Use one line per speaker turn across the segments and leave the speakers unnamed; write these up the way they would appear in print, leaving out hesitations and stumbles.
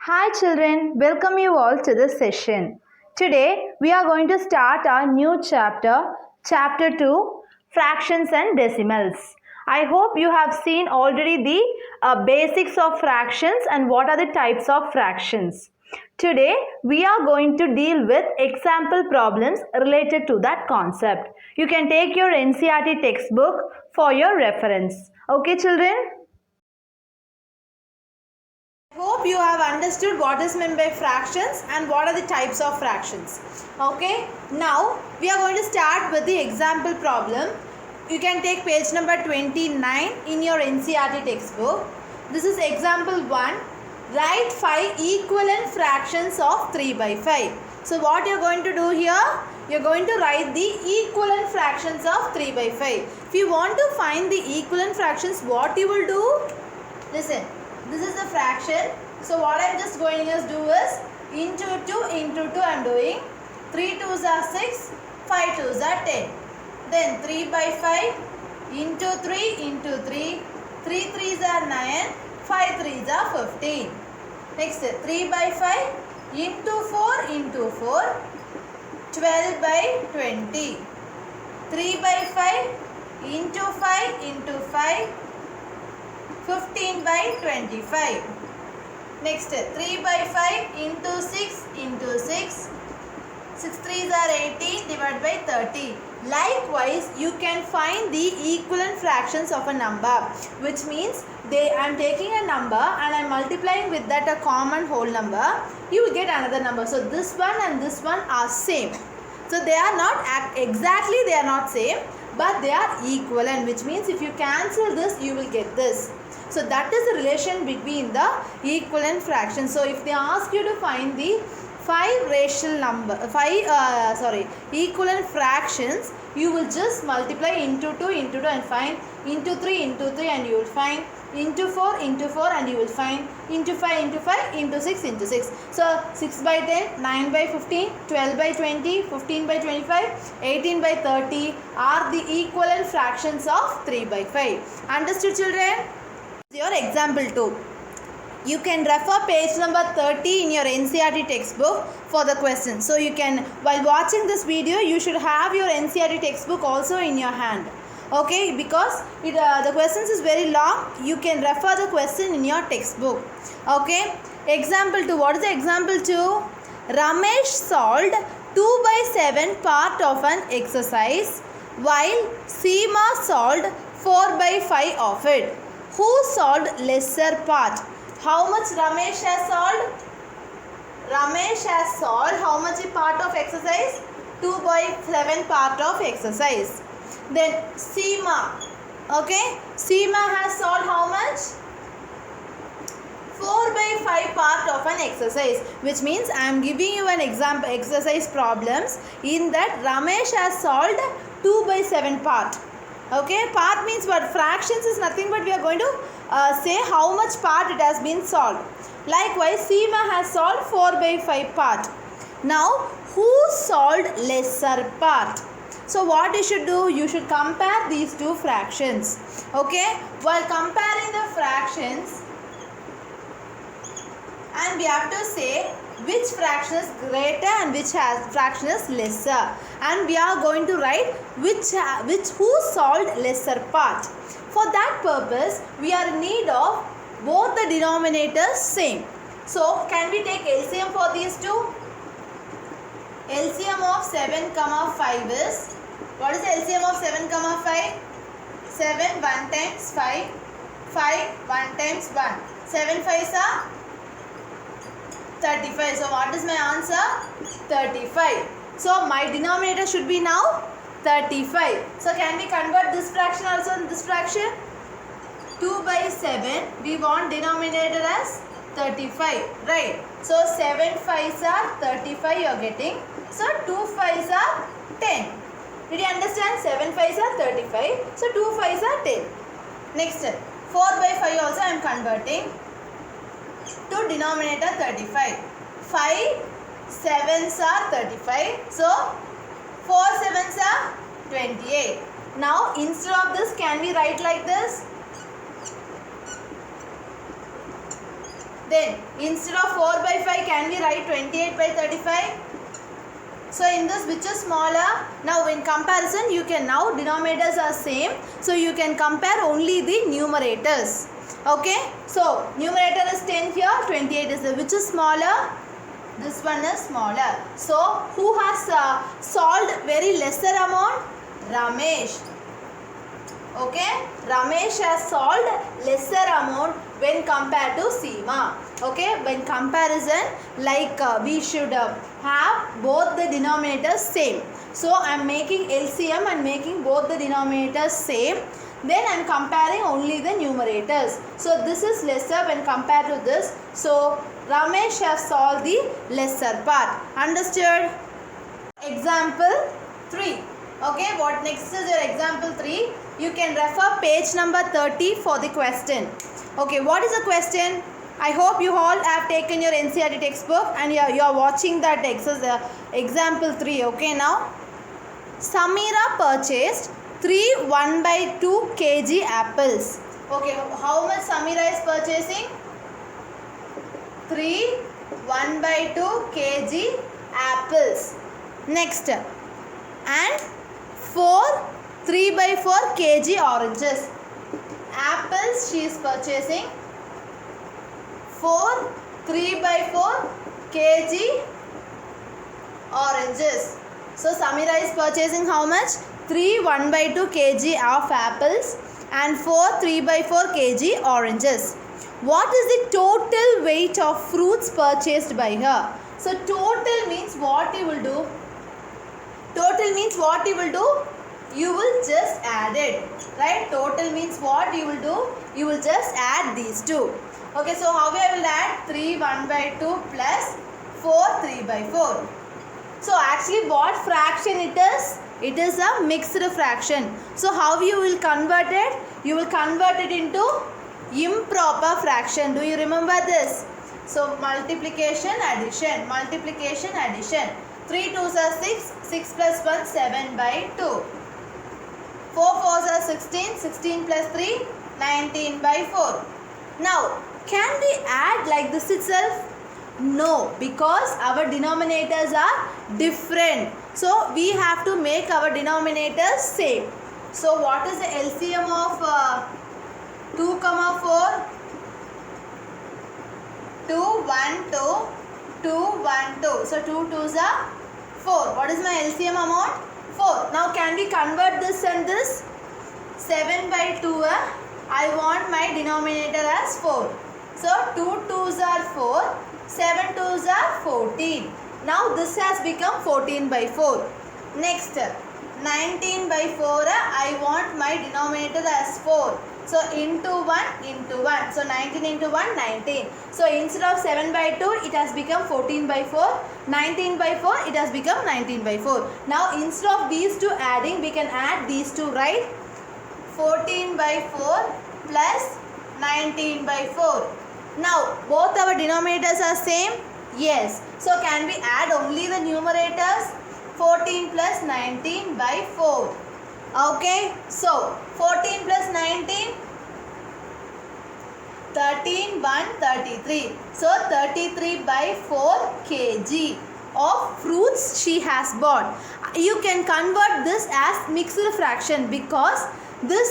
Hi children, welcome you all to this session. Today we are going to start our new chapter, chapter 2, fractions and decimals. I hope you have seen already the basics of fractions and what are the types of fractions. Today we are going to deal with example problems related to that concept. You can take your NCERT textbook for your reference. Okay children? Hope you have understood what is meant by fractions and what are the types of fractions. Okay, now we are going to start with the example problem. You can take page number 29 in your NCERT textbook. This is example 1. Write 5 equivalent fractions of 3 by 5. So what you are going to do here? You are going to write the equivalent fractions of 3 by 5. If you want to find the equivalent fractions, what you will do? Listen. This is the fraction. So what I am just going to do is into 2 I am doing. 3 2s are 6, 5 2s are 10. Then 3 by 5 into 3, 3 3s are 9, 5 3s are 15. Next 3 by 5 into 4, 12 by 20. 3 by 5 into 5, 15 by 25. Next 3 by 5 into 6, 6 3s are 18 divided by 30. Likewise, you can find the equivalent fractions of a number, which means I am taking a number and I am multiplying with that a common whole number. You will get another number. So this one and this one are same. So they are not exactly they are not same, but they are equivalent, which means if you cancel this, you will get this. So that is the relation between the equivalent fractions. So if they ask you to find the 5 equivalent fractions, you will just multiply into 2 and find, into 3 and you will find, into 4 and you will find, into 5 into 6. So 6 by 10, 9 by 15, 12 by 20, 15 by 25, 18 by 30 are the equivalent fractions of 3 by 5. Understood children? Your example 2. You can refer page number 30 in your NCERT textbook for the question. So you can, while watching this video, you should have your NCERT textbook also in your hand. Okay, because the questions is very long, you can refer the question in your textbook. Okay, example 2. What is the example 2? Ramesh solved 2 by 7 part of an exercise while Seema solved 4 by 5 of it. Who solved lesser part? How much Ramesh has solved? Ramesh has solved how much part of exercise? 2 by 7 part of exercise. Then Seema. Okay. Seema has solved how much? 4 by 5 part of an exercise. Which means I am giving you an example exercise problems. In that Ramesh has solved 2 by 7 part. Okay, part means what? Fractions is nothing but we are going to say how much part it has been solved. Likewise, Seema has solved 4 by 5 part. Now, who solved lesser part? So, what you should do? You should compare these two fractions. Okay, while comparing the fractions, and we have to say which fraction is greater and which fraction is lesser, and we are going to write who solved lesser part. For that purpose, we are in need of both the denominators same. So can we take LCM for these two? LCM of 7, 5 is, what is the LCM of 7, 5? 7 1 times 5, 5 1 times 1. 7 5s are 35. So what is my answer? 35. So my denominator should be now 35. So can we convert this fraction also in this fraction? 2 by 7. We want denominator as 35. Right. So 7 5s are 35 you are getting. So 2 5s are 10. Did you understand? 7 5s are 35. So 2 5s are 10. Next 4 by 5 also I am converting to denominator 35. 5 7s are 35. So 4 7s are 28. Now instead of this, can we write like this? Then instead of 4 by 5, can we write 28 by 35? So in this, which is smaller? Now in comparison, you can now denominators are same. So you can compare only the numerators. Okay. So numerator is 10 here, 28 is there. Which is smaller? This one is smaller. So who has solved very lesser amount? Ramesh. Okay. Ramesh has solved lesser amount when compared to Seema. Okay. When comparison, like we should have both the denominators same. So I am making LCM and making both the denominators same. Then I am comparing only the numerators. So this is lesser when compared to this. So Ramesh has solved the lesser part. Understood? Example 3. Okay, what next is your example 3? You can refer page number 30 for the question. Okay, what is the question? I hope you all have taken your NCERT textbook and you are watching that example 3. Okay, now Samira purchased 3 1/2 kg apples. Okay, how much Samira is purchasing? 3 1/2 kg apples. Next, and 4 3/4 kg oranges. Apples she is purchasing 4 3/4 kg oranges. So Samira is purchasing how much? 3 1/2 kg of apples and 4 3/4 kg oranges. What is the total weight of fruits purchased by her? So total means what you will do? Total means what you will do? You will just add it, right? Total means what you will do? You will just add these two. Okay, so how I will add? 3 1/2 plus 4 3/4. So actually what fraction it is? It is a mixed fraction. So how you will convert it? You will convert it into improper fraction. Do you remember this? So multiplication, addition, multiplication, addition. 3 2s are 6, 6 plus 1, 7/2. 4 4s are 16, 16 plus 3, 19/4. Now, can we add like this itself? No, because our denominators are different. So, we have to make our denominators same. So, what is the LCM of 2, 4? 2 1 2, 2 1 2. So, 2 2s are 4. What is my LCM amount? 4. Now can we convert this and this? 7/2. I want my denominator as 4. So 2 2s are 4. 7 2s are 14. Now this has become 14/4. Next 19/4. I want my denominator as 4. So into 1 into 1. So 19 into 1, 19. So instead of 7/2, it has become 14/4. 19/4, it has become 19/4. Now instead of these two adding, we can add these two, right? 14/4 plus 19/4. Now both our denominators are same? Yes. So can we add only the numerators? 14 plus 19/4. Okay, so 14 plus 19, 13 1 33. So 33/4 kg of fruits she has bought. You can convert this as mixed fraction because this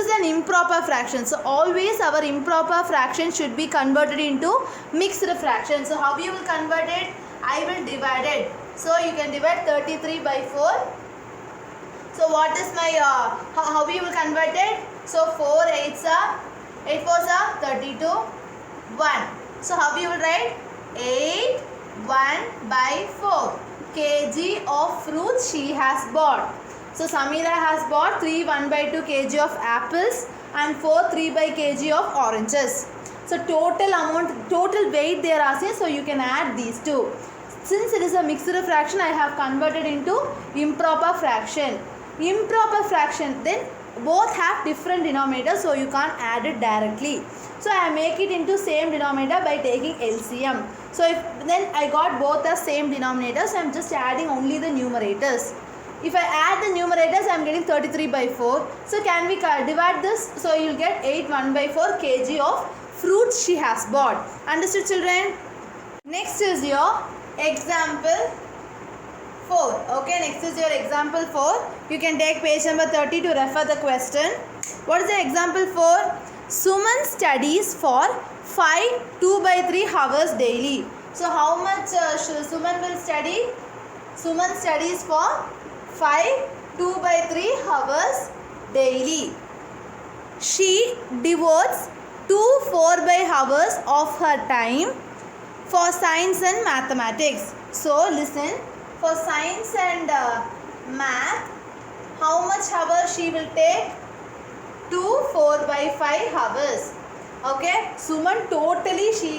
is an improper fraction. So always our improper fraction should be converted into mixed fraction. So how you will convert it? I will divide it. So you can divide 33/4. So what is my, how we will convert it? So 4 8s are, 8 4s are 32, 1. So how we will write? 8 1/4 kg of fruits she has bought. So Samira has bought 3 1/2 kg of apples and 4 3/4 kg of oranges. So total amount, total weight they are asking, so you can add these two. Since it is a mixed fraction, I have converted into improper fraction. Improper fraction, then both have different denominators, so you can't add it directly. So I make it into same denominator by taking LCM. So if then I got both the same denominators, so I am just adding only the numerators. If I add the numerators, I am getting 33/4. So can we divide this? So you will get 8 1/4 kg of fruits she has bought. Understood, children? Next is your example 4. Okay, next is your example 4. You can take page number 30 to refer the question. What is the example 4? Suman studies for 5 2/3 hours daily. So how much Suman will study? Suman studies for 5 2/3 hours daily. She devotes 2 4/5 hours of her time for science and mathematics. So listen, for science and math, how much hours she will take? 2 4/5 hours. Okay, Suman totally she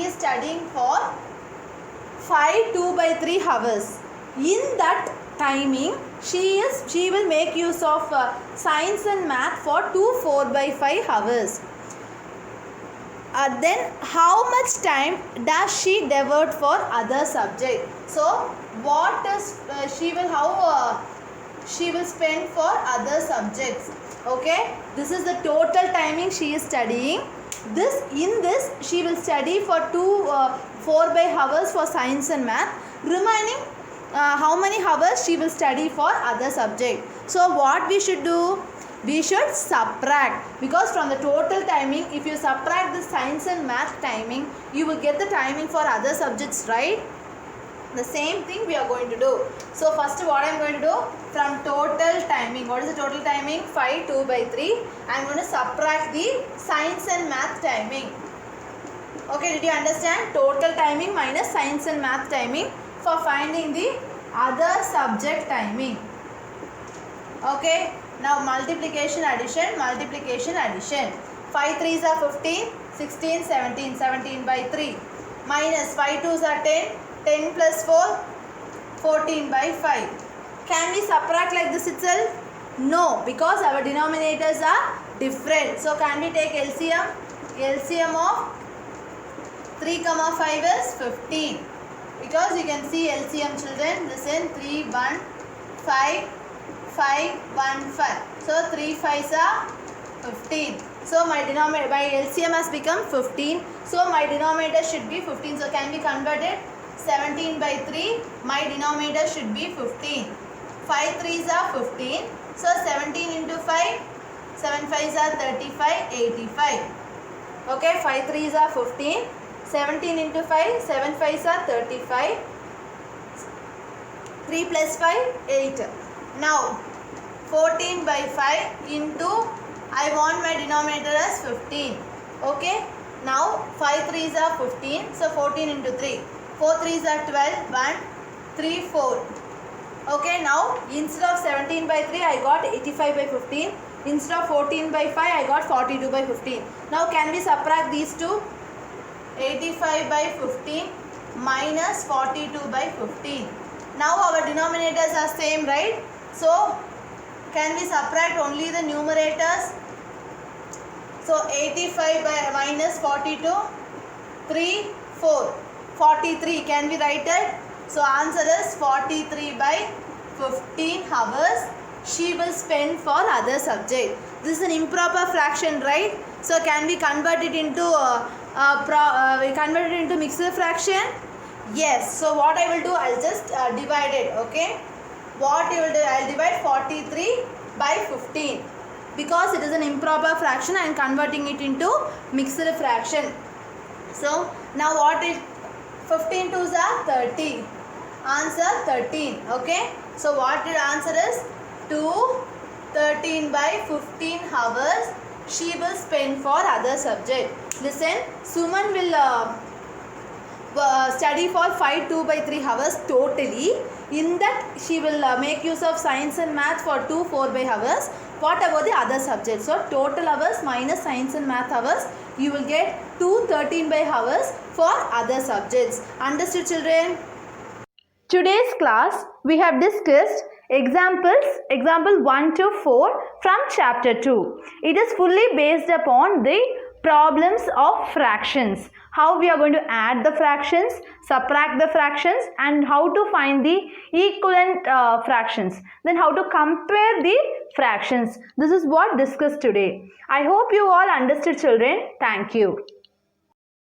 is studying for 5 2/3 hours. In that timing, she will make use of science and math for 2 4/5 hours. Then how much time does she devote for other subject? So what is she will spend for other subjects? Okay, this is the total timing she is studying. In this she will study for 2 4/5 hours for science and math. Remaining how many hours she will study for other subject? So what we should do? We should subtract, because from the total timing, if you subtract the science and math timing, you will get the timing for other subjects, right? The same thing we are going to do. So first what I am going to do, from total timing, what is the total timing? 5 2/3. I am going to subtract the science and math timing. Okay, did you understand? Total timing minus science and math timing for finding the other subject timing. Okay, now multiplication addition. 5 3s are 15, 16, 17, 17/3. Minus 5 2s are 10, 10 plus 4, 14/5. Can we subtract like this itself? No, because our denominators are different. So can we take LCM? LCM of 3, 5 is 15. Because you can see LCM, children. Listen, 3 1 5 5 1 5. So 3 5s are 15. So my LCM has become 15. So my denominator should be 15. So can we convert it? 17/3. My denominator should be 15. 5 3s are 15. So 17 into 5. 7 5s are 35. 85. Okay, 5 3s are 15. 17 into 5. 7 5s are 35. 3 plus 5, 8. Now 14/5 into, I want my denominator as 15. Okay, now 5 3s are 15. So 14 into 3. 4 3s are 12. 1 3 4. Okay, now instead of 17/3 I got 85/15. Instead of 14/5 I got 42/15. Now can we subtract these two? 85/15 minus 42/15. Now our denominators are same, right? So can we subtract only the numerators? So 85 minus 42, 3 4, 43. Can we write it? So answer is 43/15 hours she will spend for other subject. This is an improper fraction, right? So can we convert it into mixed fraction? Yes. So what I will do, I'll just divide it. Okay, what you will do, I'll divide 43/15. Because it is an improper fraction, I am converting it into mixed fraction. So now what is 15 2s are 30. Answer 13. Okay, so what the answer is? 13/15 hours she will spend for other subject. Listen, Suman will study for 5 2/3 hours totally. In that she will make use of science and math for 2 4/5 hours. What about the other subjects? So total hours minus science and math hours, you will get 2 13/5 hours for other subjects. Understood, children? Today's class we have discussed example 1 to 4 from chapter 2. It is fully based upon the problems of fractions. How we are going to add the fractions, subtract the fractions, and how to find the equivalent fractions. Then how to compare the fractions. This is what discussed today. I hope you all understood, children. Thank you.